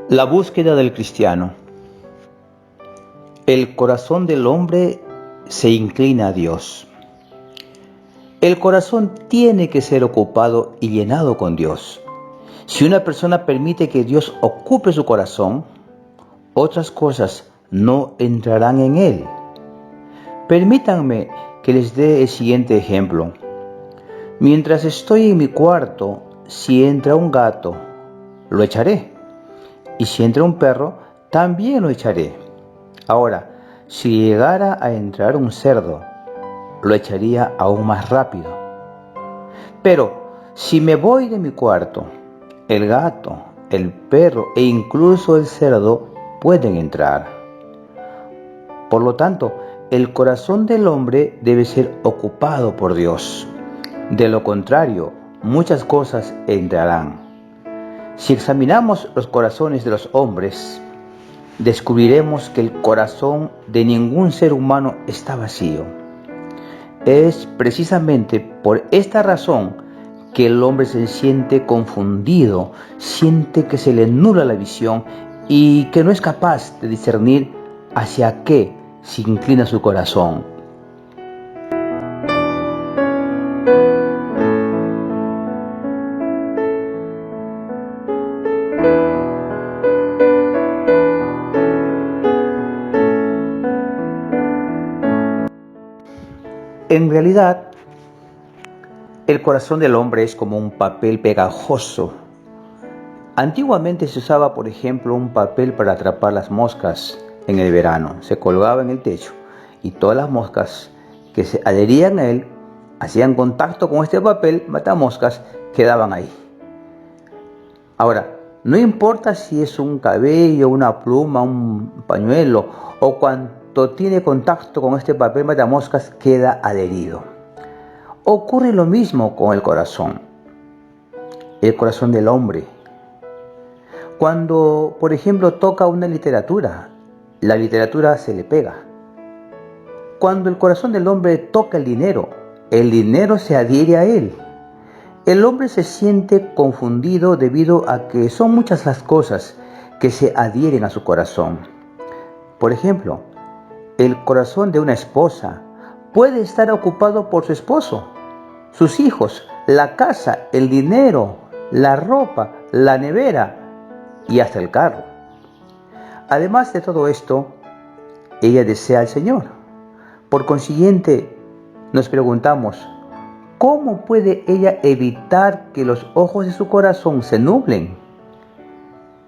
La búsqueda del cristiano. El corazón del hombre se inclina a Dios. El corazón tiene que ser ocupado y llenado con Dios. Si una persona permite que Dios ocupe su corazón, otras cosas no entrarán en él. Permítanme que les dé el siguiente ejemplo. Mientras estoy en mi cuarto, si entra un gato, lo echaré. Y si entra un perro, también lo echaré. Ahora, si llegara a entrar un cerdo, lo echaría aún más rápido. Pero si me voy de mi cuarto, el gato, el perro e incluso el cerdo pueden entrar. Por lo tanto, el corazón del hombre debe ser ocupado por Dios. De lo contrario, muchas cosas entrarán. Si examinamos los corazones de los hombres, descubriremos que el corazón de ningún ser humano está vacío. Es precisamente por esta razón que el hombre se siente confundido, siente que se le nubla la visión y que no es capaz de discernir hacia qué se inclina su corazón. En realidad, el corazón del hombre es como un papel pegajoso. Antiguamente se usaba, por ejemplo, un papel para atrapar las moscas en el verano. Se colgaba en el techo y todas las moscas que se adherían a él, hacían contacto con este papel matamoscas, quedaban ahí. Ahora, no importa si es un cabello, una pluma, un pañuelo o cuanto tiene contacto con este papel matamoscas queda adherido. Ocurre lo mismo con el corazón del hombre. Cuando, por ejemplo, toca una literatura, la literatura se le pega. Cuando el corazón del hombre toca el dinero se adhiere a él. El hombre se siente confundido debido a que son muchas las cosas que se adhieren a su corazón. Por ejemplo, el corazón de una esposa puede estar ocupado por su esposo, sus hijos, la casa, el dinero, la ropa, la nevera y hasta el carro. Además de todo esto, ella desea al Señor. Por consiguiente, nos preguntamos, ¿cómo puede ella evitar que los ojos de su corazón se nublen?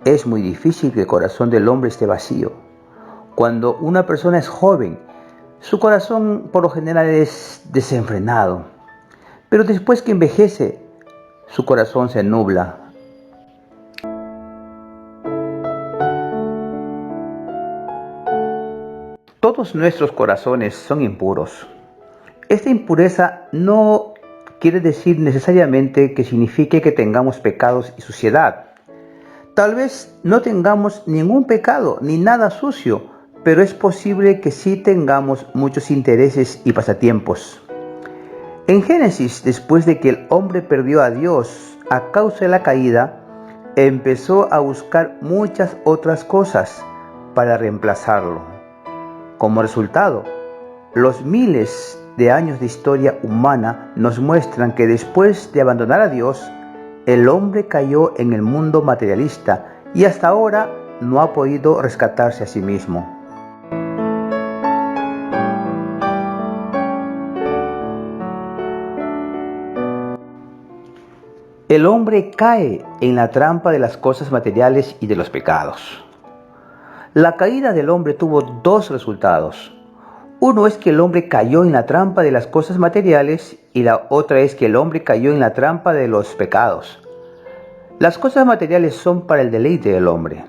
Es muy difícil que el corazón del hombre esté vacío. Cuando una persona es joven, su corazón por lo general es desenfrenado. Pero después que envejece, su corazón se nubla. Todos nuestros corazones son impuros. Esta impureza no quiere decir necesariamente que signifique que tengamos pecados y suciedad. Tal vez no tengamos ningún pecado ni nada sucio, pero es posible que sí tengamos muchos intereses y pasatiempos. En Génesis, después de que el hombre perdió a Dios a causa de la caída, empezó a buscar muchas otras cosas para reemplazarlo. Como resultado, los miles de años de historia humana nos muestran que después de abandonar a Dios, el hombre cayó en el mundo materialista y hasta ahora no ha podido rescatarse a sí mismo. El hombre cae en la trampa de las cosas materiales y de los pecados. La caída del hombre tuvo dos resultados. Uno es que el hombre cayó en la trampa de las cosas materiales y la otra es que el hombre cayó en la trampa de los pecados. Las cosas materiales son para el deleite del hombre.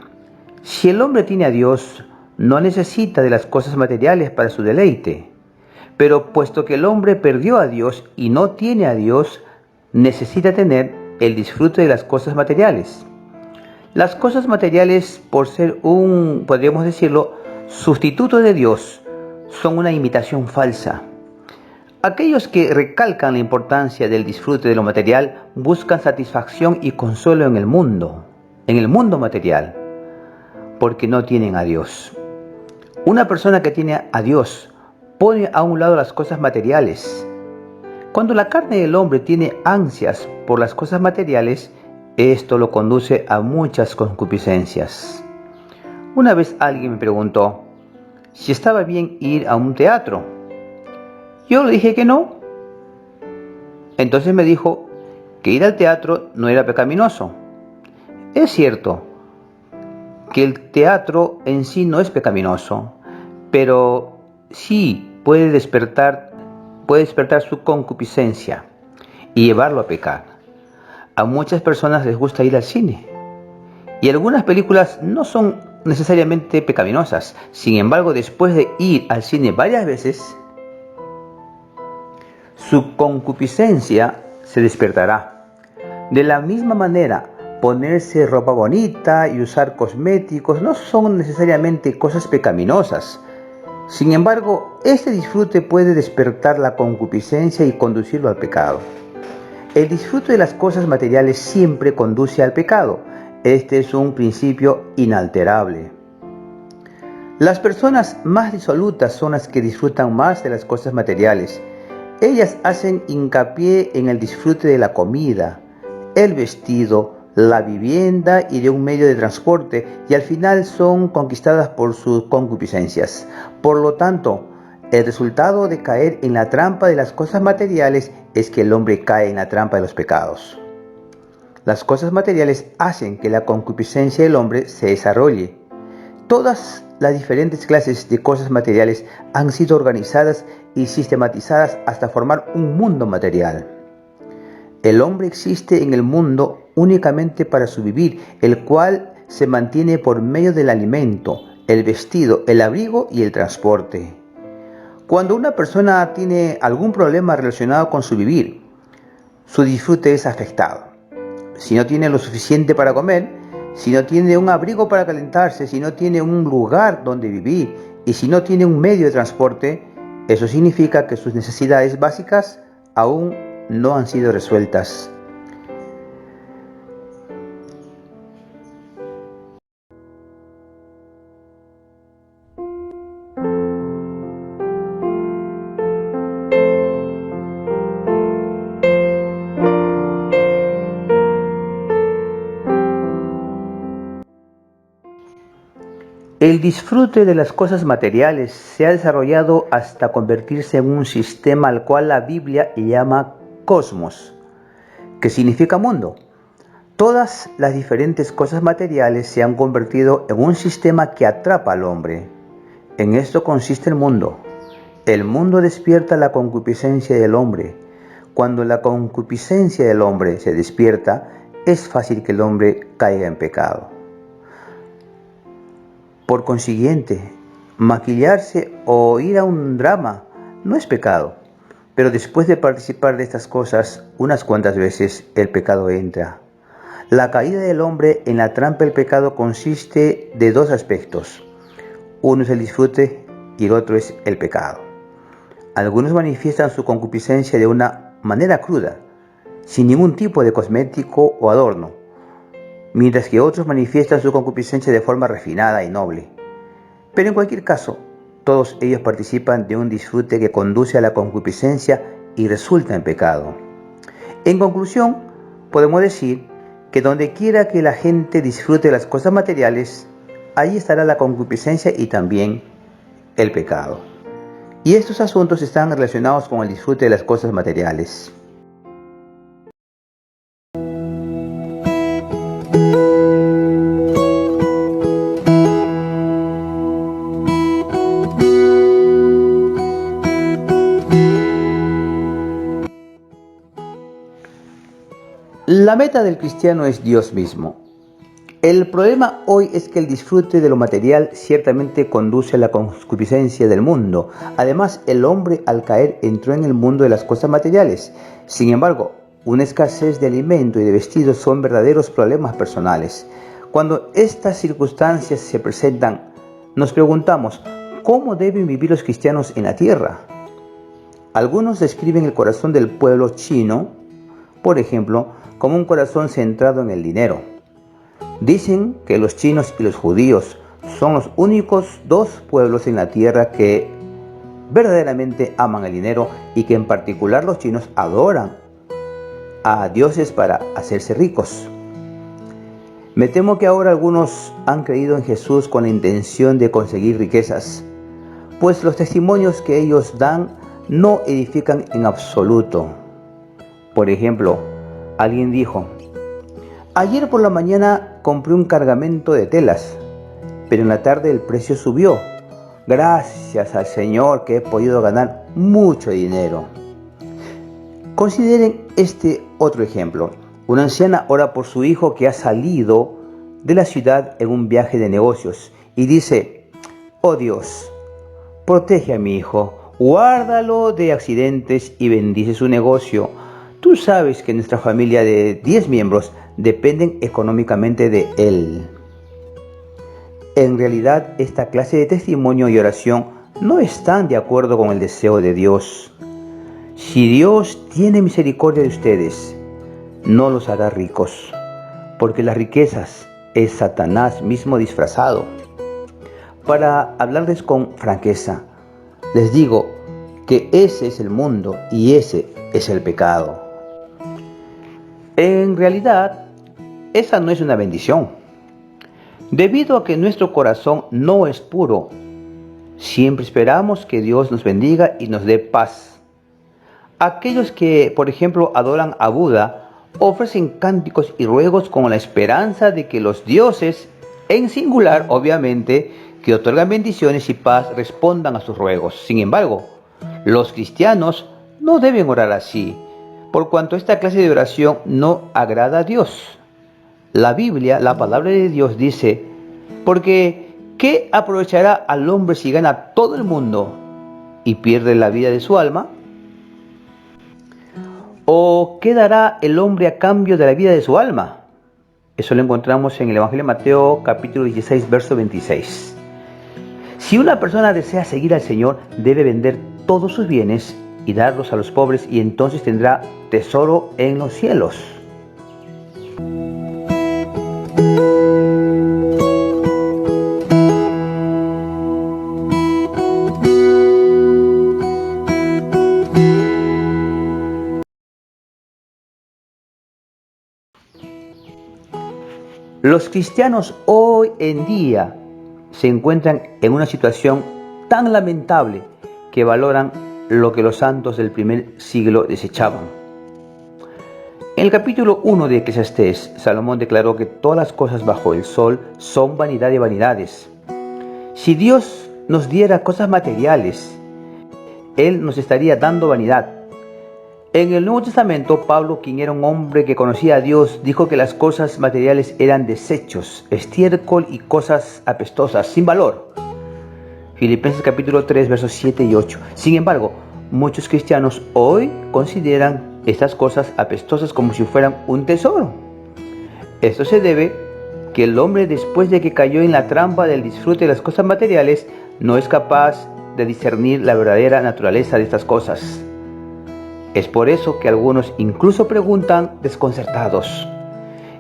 Si el hombre tiene a Dios, no necesita de las cosas materiales para su deleite. Pero puesto que el hombre perdió a Dios y no tiene a Dios, necesita tener el disfrute de las cosas materiales. Las cosas materiales, por ser podríamos decirlo, sustituto de Dios, son una imitación falsa. Aquellos que recalcan la importancia del disfrute de lo material buscan satisfacción y consuelo en el mundo material, porque no tienen a Dios. Una persona que tiene a Dios pone a un lado las cosas materiales. Cuando la carne del hombre tiene ansias por las cosas materiales, esto lo conduce a muchas concupiscencias. Una vez alguien me preguntó si estaba bien ir a un teatro. Yo le dije que no. Entonces me dijo que ir al teatro no era pecaminoso. Es cierto que el teatro en sí no es pecaminoso, pero sí puede despertar su concupiscencia y llevarlo a pecar. A muchas personas les gusta ir al cine y algunas películas no son necesariamente pecaminosas. Sin embargo, después de ir al cine varias veces, su concupiscencia se despertará. De la misma manera, ponerse ropa bonita y usar cosméticos no son necesariamente cosas pecaminosas. Sin embargo, este disfrute puede despertar la concupiscencia y conducirlo al pecado. El disfrute de las cosas materiales siempre conduce al pecado. Este es un principio inalterable. Las personas más disolutas son las que disfrutan más de las cosas materiales. Ellas hacen hincapié en el disfrute de la comida, el vestido, la vivienda y de un medio de transporte, y al final son conquistadas por sus concupiscencias. Por lo tanto, el resultado de caer en la trampa de las cosas materiales es que el hombre cae en la trampa de los pecados. Las cosas materiales hacen que la concupiscencia del hombre se desarrolle. Todas las diferentes clases de cosas materiales han sido organizadas y sistematizadas hasta formar un mundo material. El hombre existe en el mundo únicamente para su vivir, el cual se mantiene por medio del alimento, el vestido, el abrigo y el transporte. Cuando una persona tiene algún problema relacionado con su vivir, su disfrute es afectado. Si no tiene lo suficiente para comer, si no tiene un abrigo para calentarse, si no tiene un lugar donde vivir y si no tiene un medio de transporte, eso significa que sus necesidades básicas aún no han sido resueltas. El disfrute de las cosas materiales se ha desarrollado hasta convertirse en un sistema al cual la Biblia llama cosmos, que significa mundo. Todas las diferentes cosas materiales se han convertido en un sistema que atrapa al hombre. En esto consiste el mundo. El mundo despierta la concupiscencia del hombre. Cuando la concupiscencia del hombre se despierta, es fácil que el hombre caiga en pecado. Por consiguiente, maquillarse o ir a un drama no es pecado, pero después de participar de estas cosas unas cuantas veces, el pecado entra. La caída del hombre en la trampa del pecado consiste de dos aspectos. Uno es el disfrute y el otro es el pecado. Algunos manifiestan su concupiscencia de una manera cruda, sin ningún tipo de cosmético o adorno, mientras que otros manifiestan su concupiscencia de forma refinada y noble. Pero en cualquier caso, todos ellos participan de un disfrute que conduce a la concupiscencia y resulta en pecado. En conclusión, podemos decir que donde quiera que la gente disfrute de las cosas materiales, allí estará la concupiscencia y también el pecado. Y estos asuntos están relacionados con el disfrute de las cosas materiales. La meta del cristiano es Dios mismo. El problema hoy es que el disfrute de lo material ciertamente conduce a la concupiscencia del mundo. Además, el hombre al caer entró en el mundo de las cosas materiales. Sin embargo, una escasez de alimento y de vestidos son verdaderos problemas personales. Cuando estas circunstancias se presentan, nos preguntamos, ¿cómo deben vivir los cristianos en la tierra? Algunos describen el corazón del pueblo chino, por ejemplo, como un corazón centrado en el dinero. Dicen que los chinos y los judíos son los únicos dos pueblos en la tierra que verdaderamente aman el dinero y que en particular los chinos adoran a dioses para hacerse ricos. Me temo que ahora algunos han creído en Jesús con la intención de conseguir riquezas, pues los testimonios que ellos dan no edifican en absoluto. Por ejemplo, alguien dijo, ayer por la mañana compré un cargamento de telas, pero en la tarde el precio subió. Gracias al Señor que he podido ganar mucho dinero. Consideren este otro ejemplo. Una anciana ora por su hijo que ha salido de la ciudad en un viaje de negocios y dice, oh Dios, protege a mi hijo, guárdalo de accidentes y bendice su negocio. Tú sabes que nuestra familia de 10 miembros dependen económicamente de él. En realidad, esta clase de testimonio y oración no están de acuerdo con el deseo de Dios. Si Dios tiene misericordia de ustedes, no los hará ricos, porque las riquezas es Satanás mismo disfrazado. Para hablarles con franqueza, les digo que ese es el mundo y ese es el pecado. En realidad, esa no es una bendición. Debido a que nuestro corazón no es puro, siempre esperamos que Dios nos bendiga y nos dé paz. Aquellos que, por ejemplo, adoran a Buda, ofrecen cánticos y ruegos con la esperanza de que los dioses, en singular, obviamente, que otorgan bendiciones y paz, respondan a sus ruegos. Sin embargo, los cristianos no deben orar así, por cuanto esta clase de oración no agrada a Dios. La Biblia, la palabra de Dios dice, porque ¿qué aprovechará al hombre si gana todo el mundo y pierde la vida de su alma? ¿O qué dará el hombre a cambio de la vida de su alma? Eso lo encontramos en el Evangelio de Mateo, capítulo 16, verso 26. Si una persona desea seguir al Señor, debe vender todos sus bienes y darlos a los pobres, y entonces tendrá tesoro en los cielos. Los cristianos hoy en día se encuentran en una situación tan lamentable que valoran lo que los santos del primer siglo desechaban. En el capítulo 1 de Eclesiastés, Salomón declaró que todas las cosas bajo el sol son vanidad de vanidades. Si Dios nos diera cosas materiales, Él nos estaría dando vanidad. En el Nuevo Testamento, Pablo, quien era un hombre que conocía a Dios, dijo que las cosas materiales eran desechos, estiércol y cosas apestosas, sin valor. Filipenses capítulo 3, versos 7 y 8. Sin embargo, muchos cristianos hoy consideran estas cosas apestosas como si fueran un tesoro. Esto se debe que el hombre, después de que cayó en la trampa del disfrute de las cosas materiales, no es capaz de discernir la verdadera naturaleza de estas cosas. Es por eso que algunos incluso preguntan desconcertados,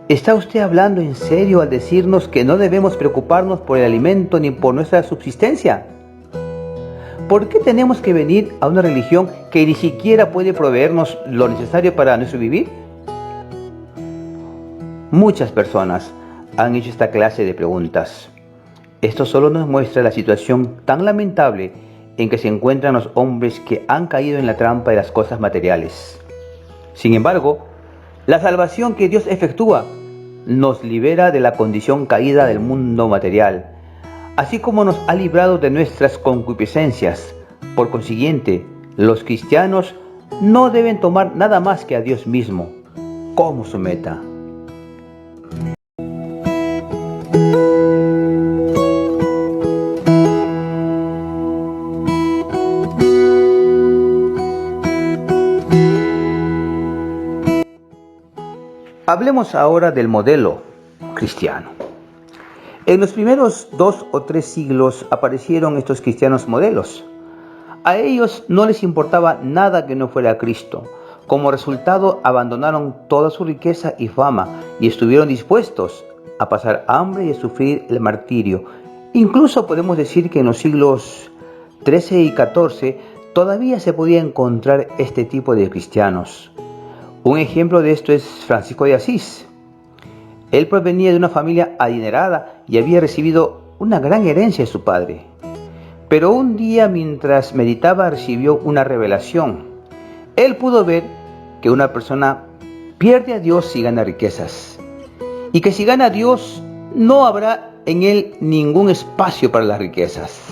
¿está usted hablando en serio al decirnos que no debemos preocuparnos por el alimento ni por nuestra subsistencia? ¿Por qué tenemos que venir a una religión que ni siquiera puede proveernos lo necesario para nuestro vivir? Muchas personas han hecho esta clase de preguntas. Esto solo nos muestra la situación tan lamentable en que se encuentran los hombres que han caído en la trampa de las cosas materiales. Sin embargo, la salvación que Dios efectúa nos libera de la condición caída del mundo material, así como nos ha librado de nuestras concupiscencias. Por consiguiente, los cristianos no deben tomar nada más que a Dios mismo como su meta. Hablemos ahora del modelo cristiano. En los primeros 2 o 3 siglos aparecieron estos cristianos modelos. A ellos no les importaba nada que no fuera Cristo. Como resultado, abandonaron toda su riqueza y fama y estuvieron dispuestos a pasar hambre y a sufrir el martirio. Incluso podemos decir que en los siglos XIII y XIV todavía se podía encontrar este tipo de cristianos. Un ejemplo de esto es Francisco de Asís. Él provenía de una familia adinerada y había recibido una gran herencia de su padre. Pero un día, mientras meditaba, recibió una revelación. Él pudo ver que una persona pierde a Dios si gana riquezas, y que si gana a Dios no habrá en él ningún espacio para las riquezas.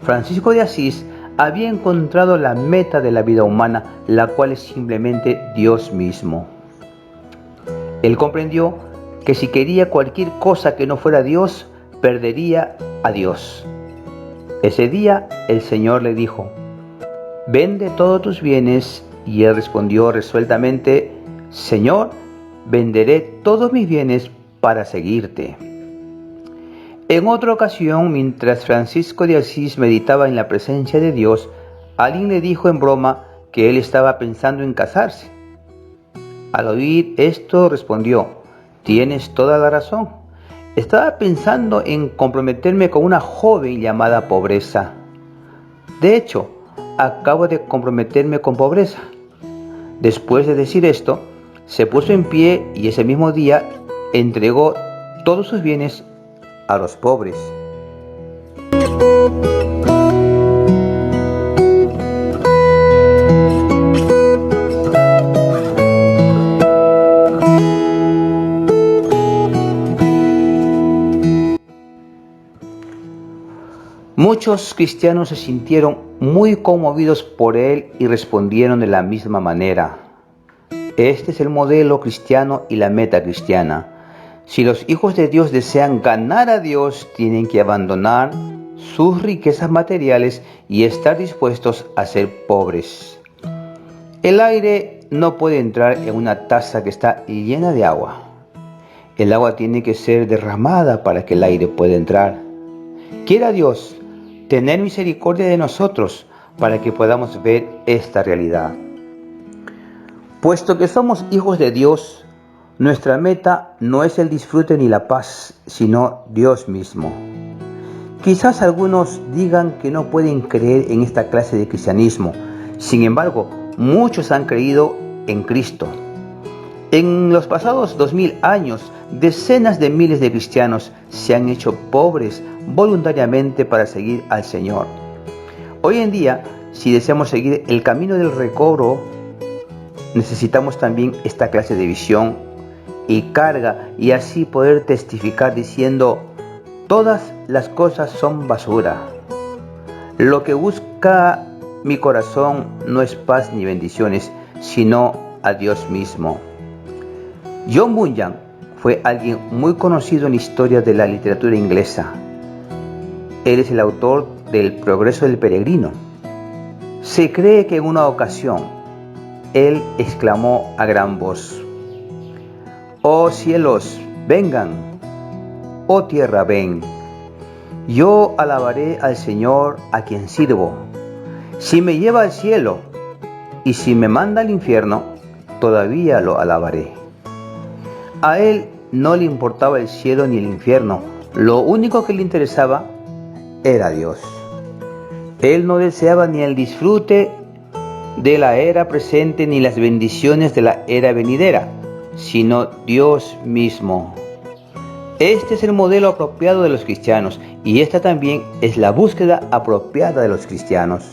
Francisco de Asís había encontrado la meta de la vida humana, la cual es simplemente Dios mismo. Él comprendió que si quería cualquier cosa que no fuera Dios, perdería a Dios. Ese día el Señor le dijo: «Vende todos tus bienes», y él respondió resueltamente: «Señor, venderé todos mis bienes para seguirte». En otra ocasión, mientras Francisco de Asís meditaba en la presencia de Dios, alguien le dijo en broma que él estaba pensando en casarse. Al oír esto respondió: «Tienes toda la razón. Estaba pensando en comprometerme con una joven llamada Pobreza. De hecho, acabo de comprometerme con Pobreza». Después de decir esto, se puso en pie y ese mismo día entregó todos sus bienes a los pobres. Muchos cristianos se sintieron muy conmovidos por él y respondieron de la misma manera. Este es el modelo cristiano y la meta cristiana. Si los hijos de Dios desean ganar a Dios, tienen que abandonar sus riquezas materiales y estar dispuestos a ser pobres. El aire no puede entrar en una taza que está llena de agua. El agua tiene que ser derramada para que el aire pueda entrar. Quiera Dios tener misericordia de nosotros para que podamos ver esta realidad. Puesto que somos hijos de Dios, nuestra meta no es el disfrute ni la paz, sino Dios mismo. Quizás algunos digan que no pueden creer en esta clase de cristianismo. Sin embargo, muchos han creído en Cristo. En los pasados 2000 años, decenas de miles de cristianos se han hecho pobres voluntariamente para seguir al Señor. Hoy en día, si deseamos seguir el camino del recobro, necesitamos también esta clase de visión y carga, y así poder testificar diciendo: todas las cosas son basura. Lo que busca mi corazón no es paz ni bendiciones, sino a Dios mismo. John Bunyan fue alguien muy conocido en la historia de la literatura inglesa. Él es el autor del Progreso del Peregrino. Se cree que en una ocasión él exclamó a gran voz: «Oh cielos, vengan, oh tierra, ven. Yo alabaré al Señor a quien sirvo. Si me lleva al cielo y si me manda al infierno, todavía lo alabaré». A él no le importaba el cielo ni el infierno. Lo único que le interesaba era Dios. Él no deseaba ni el disfrute de la era presente ni las bendiciones de la era venidera, sino Dios mismo. Este es el modelo apropiado de los cristianos, y esta también es la búsqueda apropiada de los cristianos.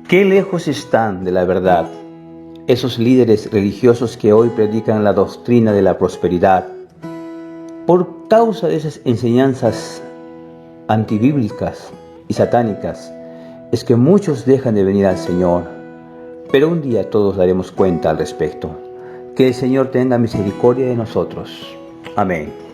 ¿Qué lejos están de la verdad esos líderes religiosos que hoy predican la doctrina de la prosperidad? Por causa de esas enseñanzas antibíblicas y satánicas, es que muchos dejan de venir al Señor. Pero un día todos daremos cuenta al respecto. Que el Señor tenga misericordia de nosotros. Amén.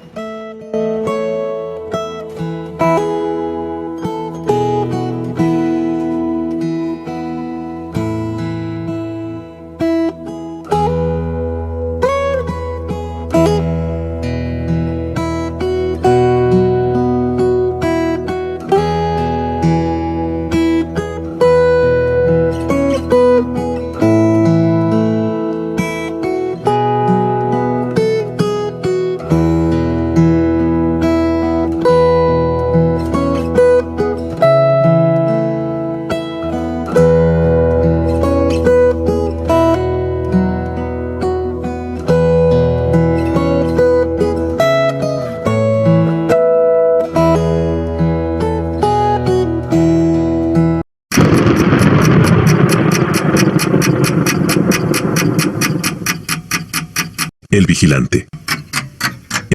El Vigilante.